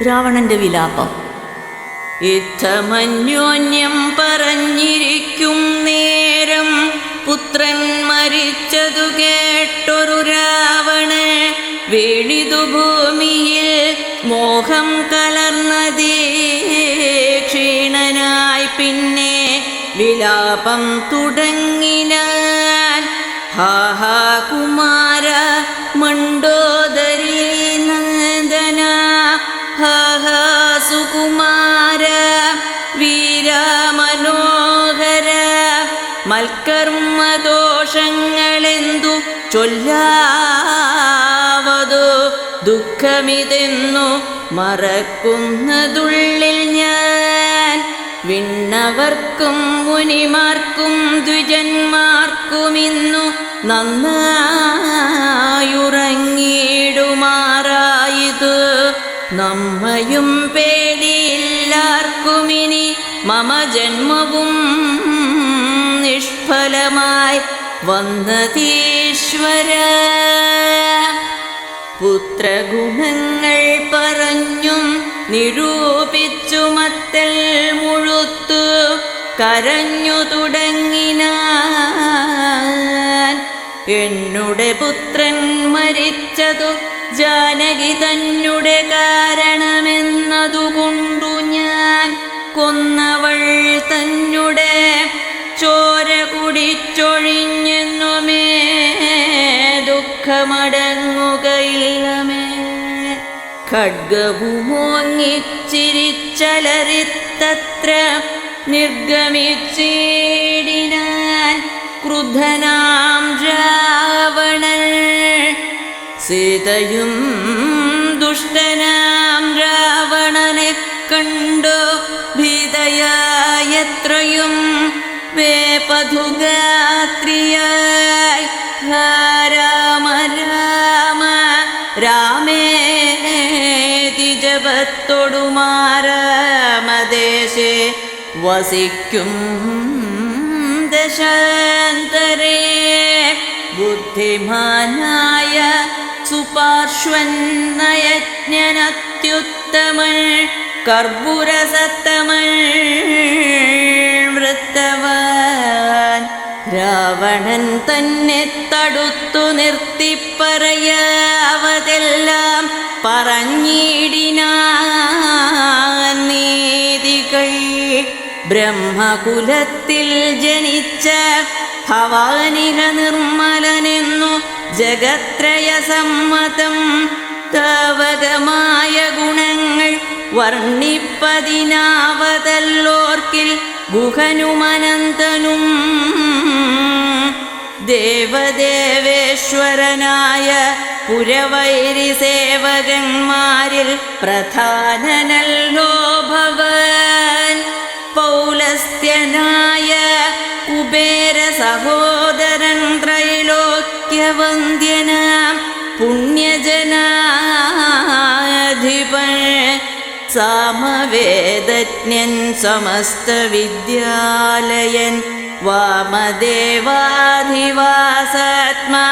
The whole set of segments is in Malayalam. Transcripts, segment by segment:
രാവണന്റെ വിലാപം. യുദ്ധമന്യോന്യം പറഞ്ഞിരിക്കും നേരം പുത്രൻ മരിച്ചതു കേട്ടൊരു രാവണൻ വീണിതു ഭൂമിയിൽ മോഹം കലർന്നതേ ക്ഷീണനായി പിന്നെ വിലാപം തുടങ്ങിനാൻ. ഹാഹാ കുമാര മണ്ഡോദരീ നന്ദന, ഹാഹാ സുകുമാര വീരമനോഹര, മൽക്കർമ്മദോഷങ്ങളെന്തു ചൊല്ലാവതോ ദുഃഖമിതെന്നു മറക്കുന്നതുള്ളിൽ ഞാൻ. വിണ്ണവർക്കും മുനിമാർക്കും ദ്വിജന്മാർക്കുമിന്നു നന്നായുറങ്ങിയിടുമാറായിതു. നമ്മയും പേടിയില്ലാർക്കുമിനി മമ ജന്മവും നിഷ്ഫലമായി വന്നതീശ്വര. പുത്രഗുണങ്ങൾ പറഞ്ഞും നിരൂപിച്ചു മത്തൽ മുഴുത്തു കരഞ്ഞു തുടങ്ങിനാൻ. എന്നുടെ പുത്രൻ മരിച്ചതു ജാനകി തന്നെ കാരണമെന്നതുകൊണ്ടു ഞാൻ കൊന്നവൾ തന്നെ ചോര കുടിച്ചൊഴിഞ്ഞെന്നുമേ ദുഃഖമടങ്ങുകയില്ലമേ. ഖഡ്ഗവുമോങ്ങിച്ചിരിച്ചലറിത്തത്ര നിർഗമിച്ചിടിനാൻ ക്രുദ്ധനാം രാവണൻ. സീതയും ദുഷ്ടനാം രാവണനെ കണ്ടു ഭീതയായത്രയും വേപധുഗാത്രിയായി രാമ രാമ രാമേതി ജപത്തൊടുമാരാമദേശേ വസിക്കും ദശാന്തരേ. ബുദ്ധിമാനായ സുപാർശ്വൻ നയജ്ഞനത്യുത്തമൻ കർപ്പൂരസത്തമൻ വൃത്തവാൻ. രാവണൻ തന്നെ തടുത്തു നിർത്തി പറയാവതെല്ലാം പറഞ്ഞിടിനാൻ നീതികൾ. ബ്രഹ്മകുലത്തിൽ ജനിച്ച ഭവാനിഹ നിർമ്മലനെന്നു ജഗത്രയ സമ്മതം. താവകമായ ഗുണങ്ങൾ വർണ്ണിപ്പതിനാവതല്ലോർക്കിൽ ഗുഹനുമനന്തനും ദേവദേവേശ്വരനായ പുരവൈരി സേവകന്മാരിൽ പ്രധാനനല്ലോ ഭവാൻ. പൗലസ്ത്യനായ കുബേര സഹോദരൻ ത്രൈലോക്യവന്ദ്യനാം പുണ്യജനാധിപൻ. സാമവേദജ്ഞൻ സമസ്ത വിദ്യാലയൻ വാമദേവാധിവാസാത്മാ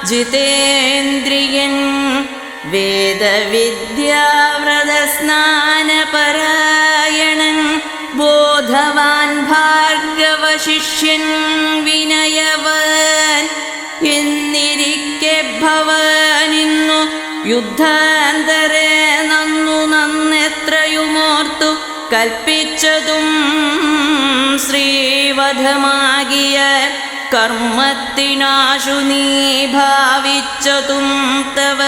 ജിതേന്ദ്രിയൻ. വേദവിദ്യാവ്രതസ്നാനപരായണൻ ബോധവാൻ ഭാർഗവശിഷ്യൻ വിനയവാൻ. എന്നിരിക്കെ ഭവാനിന്നു യുദ്ധാന്തരേ നന്നെത്രയുമോർത്തു കൽപ്പിച്ചതും ശ്രീവധമാകിയ കർമ്മത്തിനാശു നീ ഭാവിച്ചതും തവ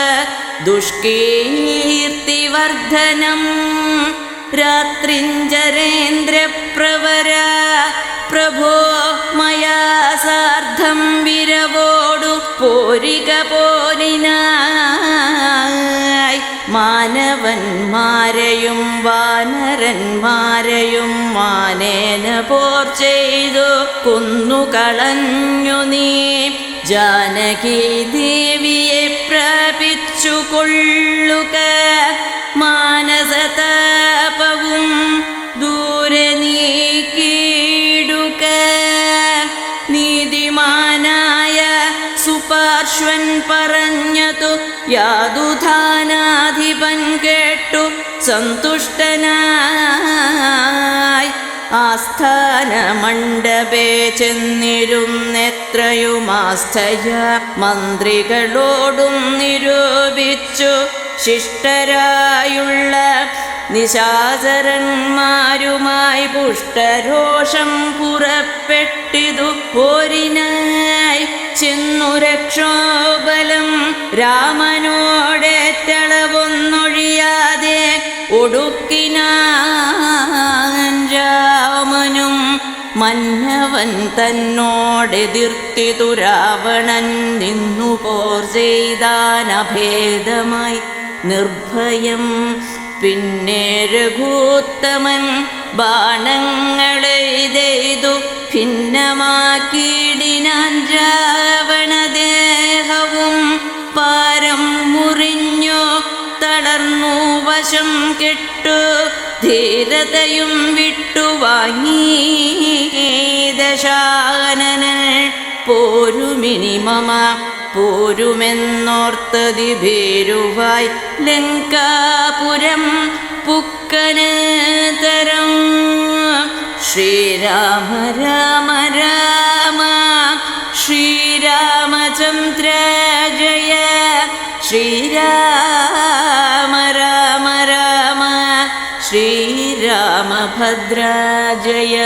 ദുഷ്കീർത്തിവർദ്ധനം. രാത്രിഞ്ചരേന്ദ്രപ്രവര പ്രഭോ മയാ സാർദ്ധം വിരവോടു പോരിക പോരിനായി. മാനവന്മാരെയും വാനരന്മാരെയും മാനേന പോർ ചെയ്തു കൊന്നുകളഞ്ഞു നീ. ജാനകി ദേവിയെ പ്രാപിച്ചു കൊള്ളുക. മാനസതാപവും ദൂരെ നീക്കിയിടുക. നീതിമാനായ സുപാർശ്വൻ പറഞ്ഞതു യാതുധാനാധിപൻ കേട്ടു സന്തുഷ്ടനായി ആസ്ഥാന മണ്ഡപേ ചെന്നിരുന്നെത്രയുമാസ്ഥയ മന്ത്രികളോടും നിരൂപിച്ചു ശിഷ്ടരായുള്ള നിശാചരന്മാരുമായി പുഷ്ടരോഷം പുറപ്പെട്ടിതു പോരിനായി ചെന്നു രക്ഷോബലം രാമനോടേറ്റളവൊന്നൊഴിയാതെ ഒടുക്കിനാൻ രാമനും മന്നവൻ തന്നോടെതിർത്തിതു രാവണൻ നിന്നു പോർ ചെയ്താനഭേദമായി നിർഭയം പിന്നെ രഘൂത്തമൻ ബാണങ്ങളെയ്തു ഭിന്നമാക്കിയിടിനാൻ രാവണദേഹവും പാരം മുറിഞ്ഞു തളർന്നു വശം കെട്ടു ധീരതയും വിട്ടുവാങ്ങി ദശാനനൻ പോരുമിനി മമ പോരുമെന്നോർത്തതി ഭീരുവായി ലങ്കാപുരം പുക്കനതരം ശ്രീരാമ രാമ രാമ ശ്രീരാമചന്ദ്ര ജയ ശ്രീരാമ രാമ രാമ ശ്രീരാമഭദ്ര ജയ.